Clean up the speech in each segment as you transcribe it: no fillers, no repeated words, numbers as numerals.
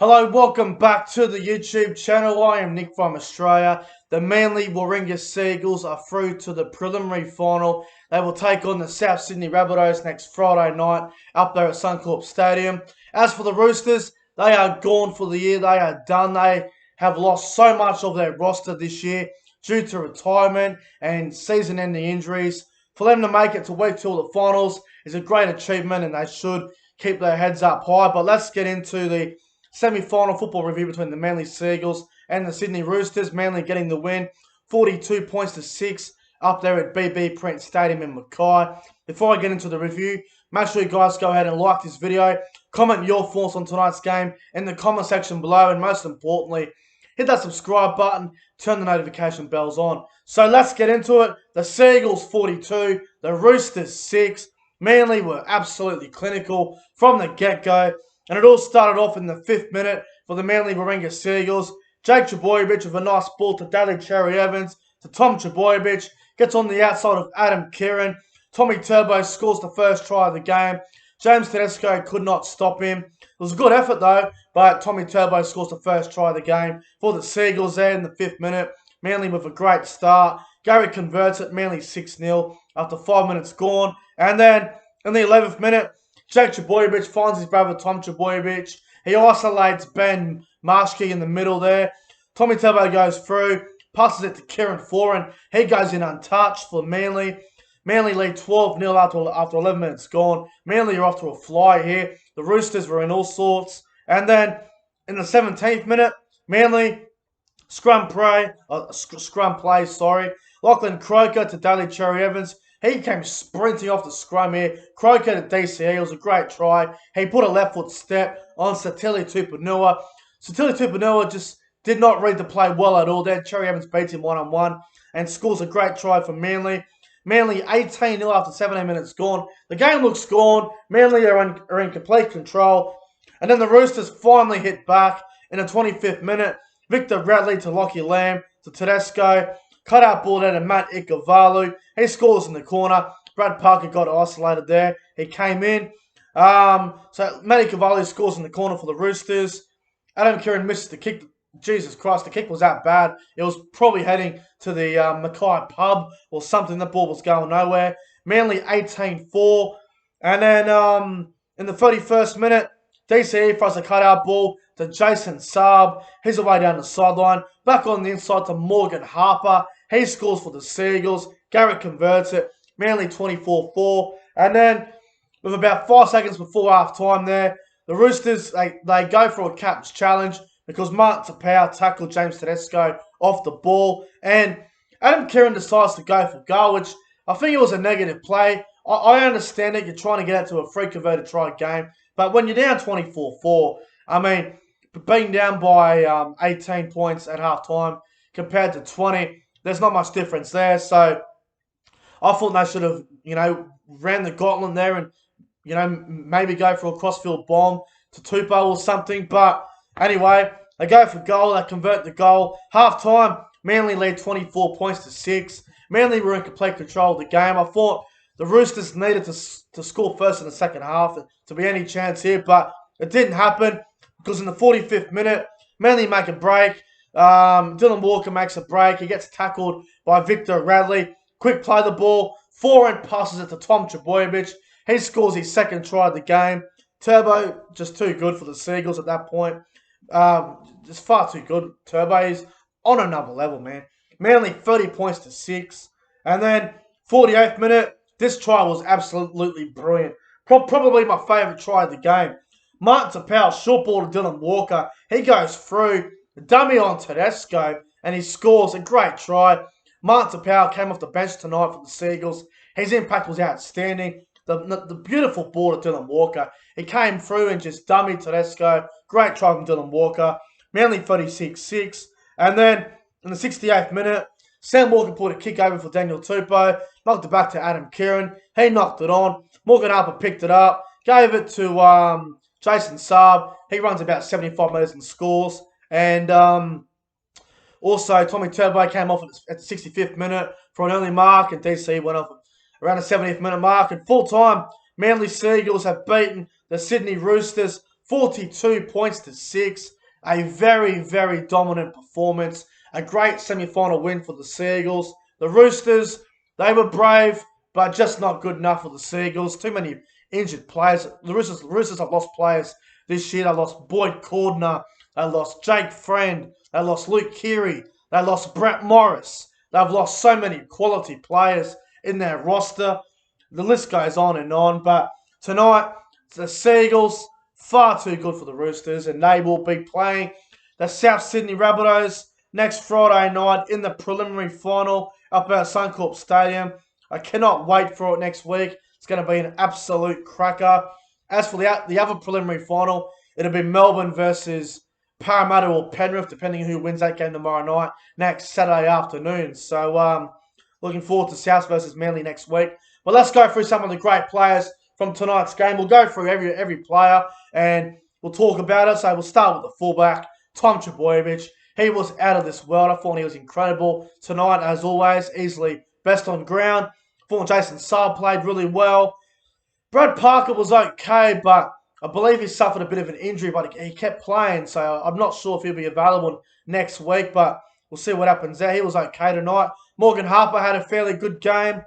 Hello, welcome back to the YouTube channel. I am Nick from Australia. The Manly Warringah Seagulls are through to the preliminary final. They will take on the South Sydney Rabbitohs next Friday night up there at Suncorp Stadium. As for the Roosters, they are gone for the year. They are done. They have lost so much of their roster this year due to retirement and season-ending injuries. For them to make it to week 2 of the finals is a great achievement, and they should keep their heads up high. But let's get into the semi-final football review between the Manly Seagulls and the Sydney Roosters. Manly getting the win, 42 points to 6 up there at BB Print Stadium in Mackay. Before I get into the review, make sure you guys go ahead and like this video, comment your thoughts on tonight's game in the comment section below, and most importantly, hit that subscribe button, turn the notification bells on. So let's get into it. The Seagulls 42, the Roosters 6. Manly were absolutely clinical from the get-go. And it all started off in the 5th minute for the Manly Warringah Seagulls. Jake Trbojevic with a nice ball to Daly Cherry Evans to Tom Trbojevic. Gets on the outside of Adam Kieran. Tommy Turbo scores the first try of the game. James Tedesco could not stop him. It was a good effort though, but Tommy Turbo scores the first try of the game for the Seagulls there in the 5th minute. Manly with a great start. Gary converts it, Manly 6-0 after 5 minutes gone. And then in the 11th minute, Jake Trbojevic finds his brother Tom Trbojevic. He isolates Ben Marshke in the middle there. Tommy Turbo goes through, passes it to Kieran Foran. He goes in untouched for Manly. Manly lead 12-0 after 11 minutes gone. Manly are off to a fly here. The Roosters were in all sorts. And then in the 17th minute, Manly scrum play. Lachlan Croker to Daly Cherry Evans. He came sprinting off the scrum here. Croker to DCE. It was a great try. He put a left foot step on Satili Tupanua. Satili Tupanua just did not read the play well at all there. Cherry Evans beats him one-on-one and scores a great try for Manly. Manly 18-0 after 17 minutes gone. The game looks gone. Manly are in complete control. And then the Roosters finally hit back in the 25th minute. Victor Radley to Lockie Lamb to Tedesco. Cut out ball there to Matt Ikavalu. He scores in the corner. Brad Parker got isolated there. He came in. So Matt Ikavalu scores in the corner for the Roosters. Adam Kieran misses the kick. Jesus Christ, the kick was that bad. It was probably heading to the Mackay pub or something. The ball was going nowhere. Manly 18-4. And then in the 31st minute, DCE throws a cutout ball to Jason Saab. He's away down the sideline. Back on the inside to Morgan Harper. He scores for the Seagulls. Garrett converts it. Manly 24-4. And then with about 5 seconds before half-time there, the Roosters, they go for a captain's challenge because Martin Tapau tackled James Tedesco off the ball. And Adam Kieran decides to go for goal, which I think it was a negative play. I understand it. You're trying to get out to a free converted try game. But when you're down 24-4, I mean, being down by 18 points at half-time compared to 20, there's not much difference there. So I thought they should have, ran the gauntlet there and, maybe go for a crossfield bomb to Tupou or something. But anyway, they go for goal. They convert the goal. Half-time, Manly lead 24 points to 6. Manly were in complete control of the game. I thought the Roosters needed to score first in the second half to be any chance here, but it didn't happen because in the 45th minute, Manly make a break. Dylan Walker makes a break. He gets tackled by Victor Radley. Quick play the ball. Foran passes it to Tom Trbojevic. He scores his second try of the game. Turbo, just too good for the Seagulls at that point. Just far too good. Turbo is on another level, man. Manly 30 points to 6. And then 48th minute, this try was absolutely brilliant. Probably my favourite try of the game. Martin Tapau, short ball to Dylan Walker. He goes through, dummy on Tedesco, and he scores a great try. Martin Tapau came off the bench tonight for the Seagulls. His impact was outstanding. The beautiful ball to Dylan Walker. He came through and just dummied Tedesco. Great try from Dylan Walker. Manly 36-6. And then in the 68th minute, Sam Walker put a kick over for Daniel Tupou. Knocked it back to Adam Kieran. He knocked it on. Morgan Harper picked it up. Gave it to Jason Saab. He runs about 75 metres and scores. And also, Tommy Turbo came off at the 65th minute for an early mark. And DC went off around the 70th minute mark. And full time, Manly Seagulls have beaten the Sydney Roosters 42 points to 6. A very, very dominant performance. A great semi-final win for the Seagulls. The Roosters, they were brave, but just not good enough for the Seagulls. Too many injured players. The Roosters have lost players this year. They lost Boyd Cordner. They lost Jake Friend. They lost Luke Keary. They lost Brett Morris. They've lost so many quality players in their roster. The list goes on, but tonight, the Seagulls, far too good for the Roosters, and they will be playing the South Sydney Rabbitohs next Friday night in the preliminary final up at Suncorp Stadium. I cannot wait for it next week. It's going to be an absolute cracker. As for the other preliminary final, it'll be Melbourne versus Parramatta or Penrith, depending on who wins that game tomorrow night, next Saturday afternoon. So, looking forward to South versus Manly next week. But let's go through some of the great players from tonight's game. We'll go through every player and we'll talk about it. So we'll start with the fullback, Tom Trbojevic. He was out of this world. I thought he was incredible tonight, as always. Easily best on ground. I thought Jason Saab played really well. Brad Parker was okay, but I believe he suffered a bit of an injury, but he kept playing. So I'm not sure if he'll be available next week, but we'll see what happens there. He was okay tonight. Morgan Harper had a fairly good game.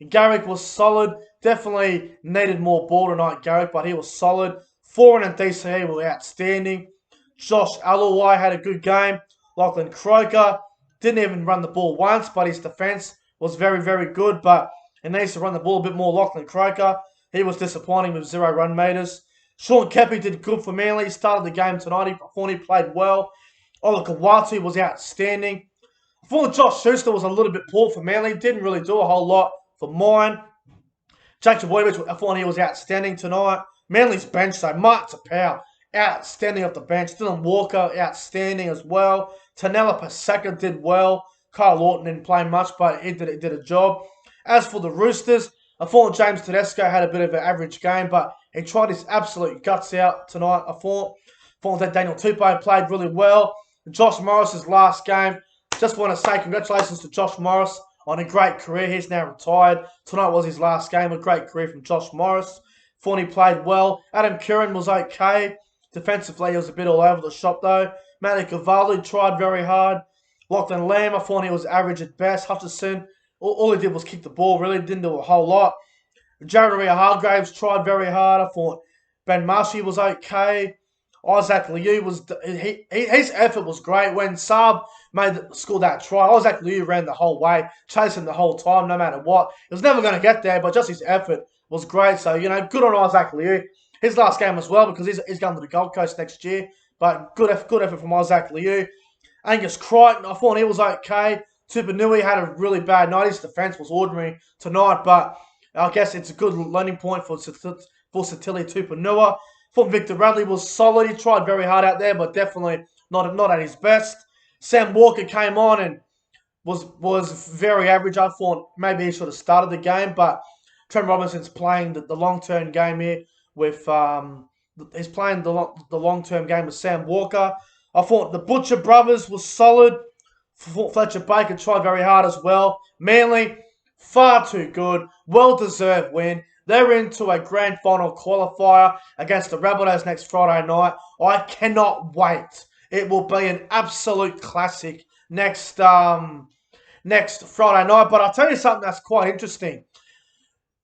Garrick was solid. Definitely needed more ball tonight, Garrick, but he was solid. Foran and DCE were outstanding. Josh Alloway had a good game. Lachlan Croker didn't even run the ball once, but his defence was very, very good. But he needs to run the ball a bit more. Lachlan Croker, he was disappointing with 0 run meters. Sean Keppie did good for Manly. He started the game tonight. I thought he played well. Ola Kawatu was outstanding. I thought Josh Schuster was a little bit poor for Manly. Didn't really do a whole lot for mine. Jake Trbojevic, I thought he was outstanding tonight. Manly's bench, though, Mark Tapau, outstanding off the bench. Dylan Walker, outstanding as well. Tanela Paseka did well. Kyle Lawton didn't play much, but he did a job. As for the Roosters, I thought James Tedesco had a bit of an average game, but he tried his absolute guts out tonight, I thought. That Daniel Tupou played really well. Josh Morris's last game. Just want to say congratulations to Josh Morris on a great career. He's now retired. Tonight was his last game. A great career from Josh Morris. Thought he played well. Adam Curran was okay. Defensively, he was a bit all over the shop, though. Matty Cavalli tried very hard. Lachlan Lamb, I thought he was average at best. Hutchison, all he did was kick the ball. Really didn't do a whole lot. Jared Hargraves tried very hard. I thought Ben Marshy was okay. Isaac Liu was his effort was great when Saab scored that try. Isaac Liu ran the whole way, chasing the whole time, no matter what. He was never going to get there, but just his effort was great. So good on Isaac Liu. His last game as well because he's going to the Gold Coast next year. But good effort from Isaac Liu. Angus Crichton, I thought he was okay. Tupanui had a really bad night. His defence was ordinary tonight, but I guess it's a good learning point for Satili Tupanua. I thought Victor Radley was solid. He tried very hard out there, but definitely not at his best. Sam Walker came on and was very average. I thought maybe he should have started the game, but Trent Robinson's playing the long-term game here with he's playing the long-term game with Sam Walker. I thought the Butcher brothers was solid. I thought Fletcher Baker tried very hard as well. Manly, far too good. Well-deserved win. They're into a grand final qualifier against the Rabbitohs next Friday night. I cannot wait. It will be an absolute classic next Friday night. But I'll tell you something that's quite interesting.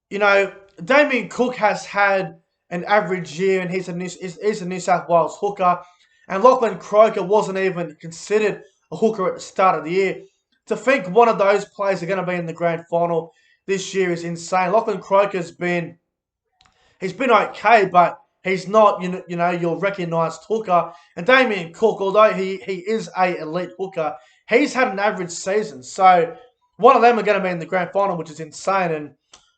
Damien Cook has had an average year, and he's a New South Wales hooker. And Lachlan Croker wasn't even considered a hooker at the start of the year. To think one of those players are going to be in the grand final this year is insane. Lachlan Croker's been okay, but he's not your recognised hooker. And Damien Cook, although he is a elite hooker, he's had an average season. So one of them are going to be in the grand final, which is insane.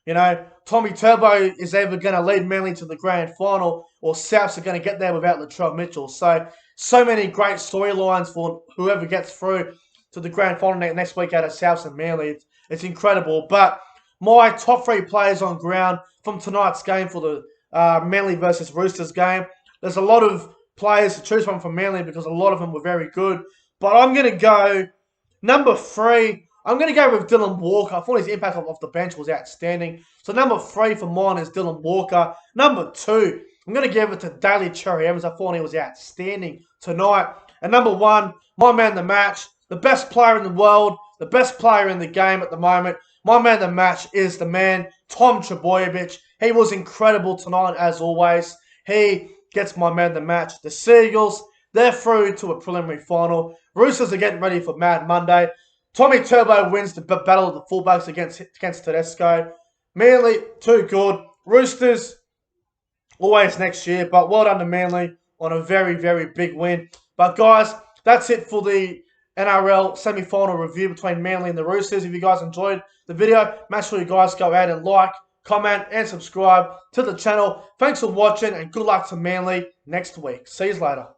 And Tommy Turbo is either going to lead Manly to the grand final, or Souths are going to get there without Latrell Mitchell. So many great storylines for whoever gets through to the grand final next week out of Souths and Manly. It's incredible. But my top 3 players on ground from tonight's game for the Manly versus Roosters game. There's a lot of players to choose from Manly because a lot of them were very good. But I'm going to go number 3. I'm going to go with Dylan Walker. I thought his impact off the bench was outstanding. So number 3 for mine is Dylan Walker. Number 2, I'm going to give it to Daly Cherry Evans. I thought he was outstanding tonight. And number 1, my man of the match, the best player in the world, the best player in the game at the moment. My man of the match is the man, Tom Trbojevic. He was incredible tonight, as always. He gets my man of the match. The Seagulls, they're through to a preliminary final. Roosters are getting ready for Mad Monday. Tommy Turbo wins the battle of the fullbacks against Tedesco. Manly, too good. Roosters, always next year, but well done to Manly on a very, very big win. But guys, that's it for the NRL semi-final review between Manly and the Roosters. If you guys enjoyed the video, make sure you guys go out and like, comment, and subscribe to the channel. Thanks for watching, and good luck to Manly next week. See you later.